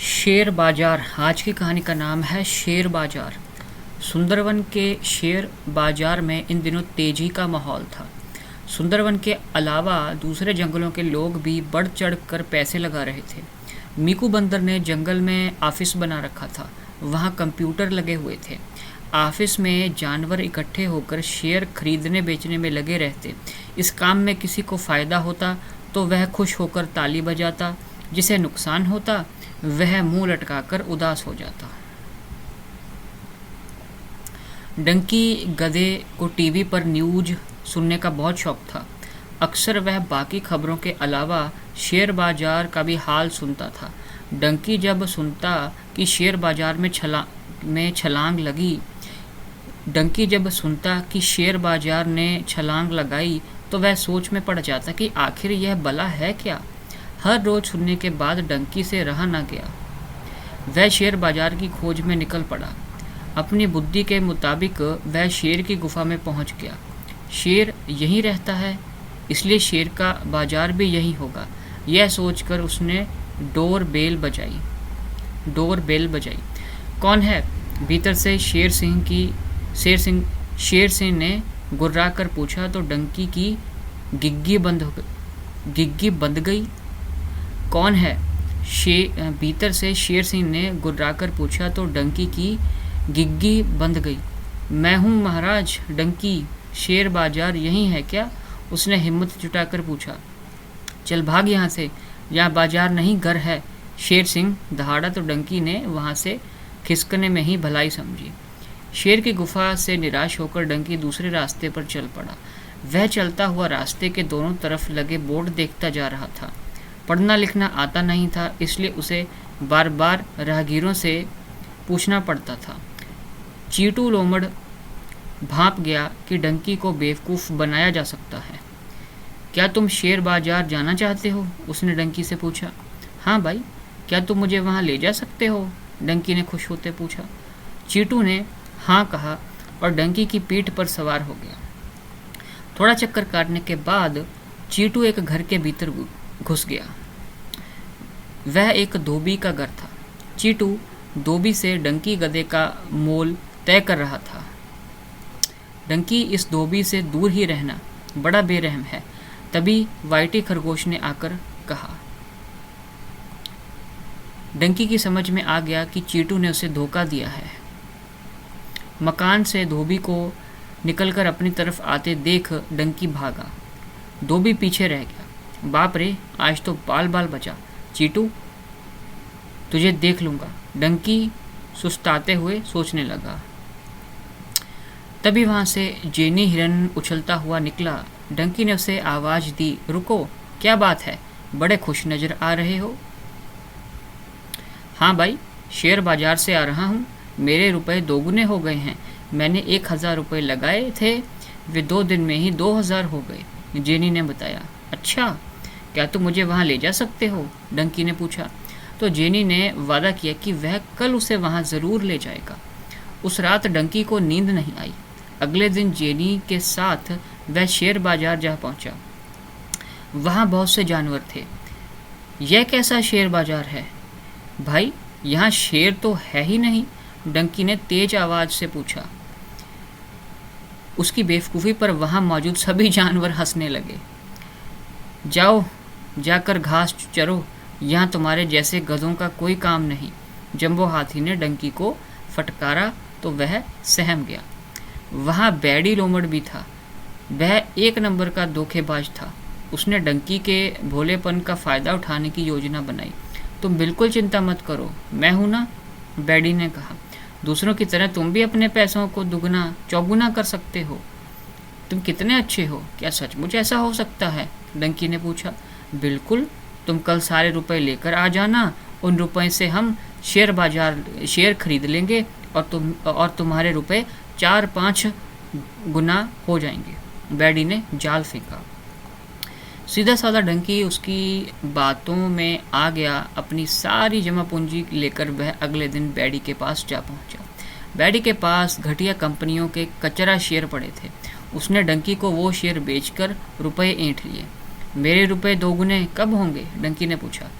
शेर बाजार। आज की कहानी का नाम है शेर बाजार। सुंदरवन के शेर बाजार में इन दिनों तेजी का माहौल था। सुंदरवन के अलावा दूसरे जंगलों के लोग भी बढ़ चढ़ कर पैसे लगा रहे थे। मीकू बंदर ने जंगल में ऑफिस बना रखा था। वहाँ कंप्यूटर लगे हुए थे। ऑफिस में जानवर इकट्ठे होकर शेयर खरीदने बेचने में लगे रहते। इस काम में किसी को फ़ायदा होता तो वह खुश होकर ताली बजाता, जिसे नुकसान होता वह मुंह लटकाकर उदास हो जाता। डंकी गधे को टीवी पर न्यूज सुनने का बहुत शौक था। अक्सर वह बाकी खबरों के अलावा शेयर बाजार का भी हाल सुनता था। डंकी जब सुनता कि शेयर बाजार में छलांग लगी डंकी जब सुनता कि शेयर बाजार ने छलांग लगाई तो वह सोच में पड़ जाता कि आखिर यह भला है क्या। हर रोज सुनने के बाद डंकी से रहा न गया। वह शेर बाजार की खोज में निकल पड़ा। अपनी बुद्धि के मुताबिक वह शेर की गुफा में पहुंच गया। शेर यहीं रहता है, इसलिए शेर का बाजार भी यही होगा। यह सोचकर उसने डोर बेल बजाई। कौन है? भीतर से शेर सिंह ने गुर्रा कर पूछा तो डंकी की गिग्गी बंद गई। कौन है? भीतर से शेर सिंह ने गुर्राकर पूछा तो डंकी की गिग्गी बंद गई। मैं हूँ महाराज डंकी, शेर बाजार यही है क्या? उसने हिम्मत जुटाकर पूछा। चल भाग यहाँ से, यहाँ बाजार नहीं घर है। शेर सिंह दहाड़ा तो डंकी ने वहाँ से खिसकने में ही भलाई समझी। शेर की गुफा से निराश होकर डंकी दूसरे रास्ते पर चल पड़ा। वह चलता हुआ रास्ते के दोनों तरफ लगे बोर्ड देखता जा रहा था। पढ़ना लिखना आता नहीं था, इसलिए उसे बार बार राहगीरों से पूछना पड़ता था। चीटू लोमड़ भांप गया कि डंकी को बेवकूफ़ बनाया जा सकता है। क्या तुम शेर बाजार जाना चाहते हो? उसने डंकी से पूछा। हाँ भाई, क्या तुम मुझे वहाँ ले जा सकते हो? डंकी ने खुश होते पूछा। चीटू ने हाँ कहा और डंकी की पीठ पर सवार हो गया। थोड़ा चक्कर काटने के बाद चीटू एक घर के भीतर घुस गया। वह एक धोबी का घर था। चीटू धोबी से डंकी गधे का मोल तय कर रहा था। डंकी, इस धोबी से दूर ही रहना, बड़ा बेरहम है। तभी वाइटी खरगोश ने आकर कहा। डंकी की समझ में आ गया कि चीटू ने उसे धोखा दिया है। मकान से धोबी को निकलकर अपनी तरफ आते देख डंकी भागा। धोबी पीछे रह गया। बाप रे, आज तो बाल बचा। चीटू, तुझे देख लूंगा, डंकी सुस्ताते हुए सोचने लगा। तभी वहां से जेनी हिरन उछलता हुआ निकला। डंकी ने उसे आवाज दी। रुको, क्या बात है? बड़े खुश नजर आ रहे हो। हाँ भाई, शेयर बाजार से आ रहा हूँ। मेरे रुपए दोगुने हो गए हैं। मैंने 1000 रुपये लगाए थे, वे 2 दिन में ही 2000 हो गए, जेनी ने बताया। अच्छा, क्या तुम मुझे वहाँ ले जा सकते हो? डंकी ने पूछा। तो जेनी ने वादा किया कि वह कल उसे वहाँ ज़रूर ले जाएगा। उस रात डंकी को नींद नहीं आई। अगले दिन जेनी के साथ वह शेर बाजार जा पहुँचा। वहाँ बहुत से जानवर थे। यह कैसा शेर बाजार है भाई? यहाँ शेर तो है ही नहीं, डंकी ने तेज आवाज़ से पूछा। उसकी बेवकूफ़ी पर वहाँ मौजूद सभी जानवर हंसने लगे। जाओ, जाकर घास चरो, यहाँ तुम्हारे जैसे गधों का कोई काम नहीं। जंबो हाथी ने डंकी को फटकारा तो वह सहम गया। वहाँ बैडी लोमड़ भी था। वह 1 नंबर का धोखेबाज था। उसने डंकी के भोलेपन का फ़ायदा उठाने की योजना बनाई। तुम बिल्कुल चिंता मत करो, मैं हूँ ना, बैडी ने कहा। दूसरों की तरह तुम भी अपने पैसों को दुगना चौगुना कर सकते हो। तुम कितने अच्छे हो, क्या सचमुच ऐसा हो सकता है? डंकी ने पूछा। बिल्कुल, तुम कल सारे रुपए लेकर आ जाना। उन रुपए से हम शेयर खरीद लेंगे और तुम्हारे रुपए 4-5 गुना हो जाएंगे। बैडी ने जाल फेंका। सीधा साधा डंकी उसकी बातों में आ गया। अपनी सारी जमा पूंजी लेकर वह अगले दिन बैडी के पास जा पहुंचा। बैडी के पास घटिया कंपनियों के कचरा शेयर पड़े थे। उसने डंकी को वो शेयर बेचकर रुपए ऐंठ लिए। मेरे रुपए दोगुने कब होंगे? डंकी ने पूछा।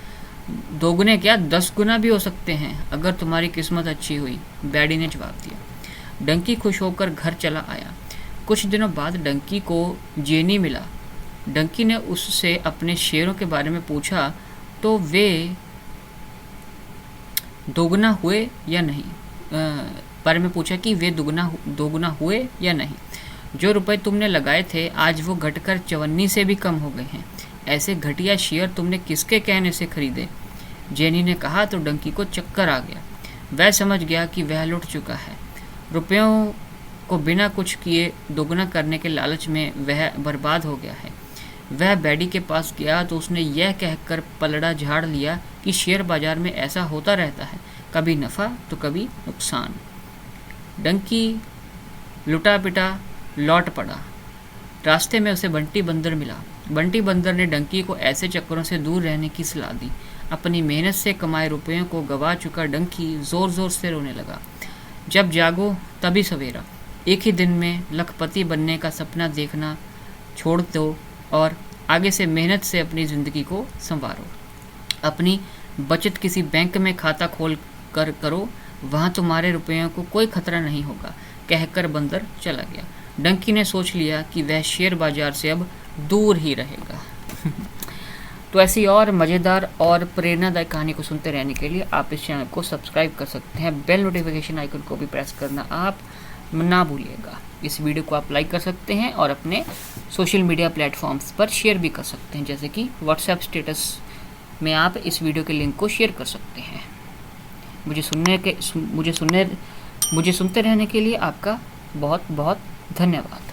दोगुने क्या 10 गुना भी हो सकते हैं अगर तुम्हारी किस्मत अच्छी हुई, बैडी ने जवाब दिया। डंकी खुश होकर घर चला आया। कुछ दिनों बाद डंकी को जेनी मिला। डंकी ने उससे अपने शेरों के बारे में पूछा तो वे दोगुना हुए या नहीं, बारे में पूछा कि वे दोगुना हुए या नहीं। जो रुपए तुमने लगाए थे आज वो घटकर 54 से भी कम हो गए हैं। ऐसे घटिया शेयर तुमने किसके कहने से खरीदे? जेनी ने कहा तो डंकी को चक्कर आ गया। वह समझ गया कि वह लुट चुका है। रुपयों को बिना कुछ किए दोगुना करने के लालच में वह बर्बाद हो गया है। वह बैडी के पास गया तो उसने यह कहकर पलड़ा झाड़ लिया कि शेयर बाजार में ऐसा होता रहता है, कभी नफ़ा तो कभी नुकसान। डंकी लुटा पिटा लौट पड़ा। रास्ते में उसे बंटी बंदर मिला। बंटी बंदर ने डंकी को ऐसे चक्करों से दूर रहने की सलाह दी। अपनी मेहनत से कमाए रुपयों को गवा चुका डंकी ज़ोर ज़ोर से रोने लगा। जब जागो तभी सवेरा। एक ही दिन में लखपति बनने का सपना देखना छोड़ दो और आगे से मेहनत से अपनी ज़िंदगी को संवारो। अपनी बचत किसी बैंक में खाता खोल कर करो, वहाँ तुम्हारे रुपयों को कोई खतरा नहीं होगा, कहकर बंदर चला गया। डंकी ने सोच लिया कि वह शेयर बाजार से अब दूर ही रहेगा। तो ऐसी और मज़ेदार और प्रेरणादायक कहानी को सुनते रहने के लिए आप इस चैनल को सब्सक्राइब कर सकते हैं। बेल नोटिफिकेशन आइकन को भी प्रेस करना आप ना भूलिएगा। इस वीडियो को आप लाइक कर सकते हैं और अपने सोशल मीडिया प्लेटफॉर्म्स पर शेयर भी कर सकते हैं, जैसे कि व्हाट्सएप स्टेटस में आप इस वीडियो के लिंक को शेयर कर सकते हैं। मुझे सुनते रहने के लिए आपका बहुत बहुत धन्यवाद।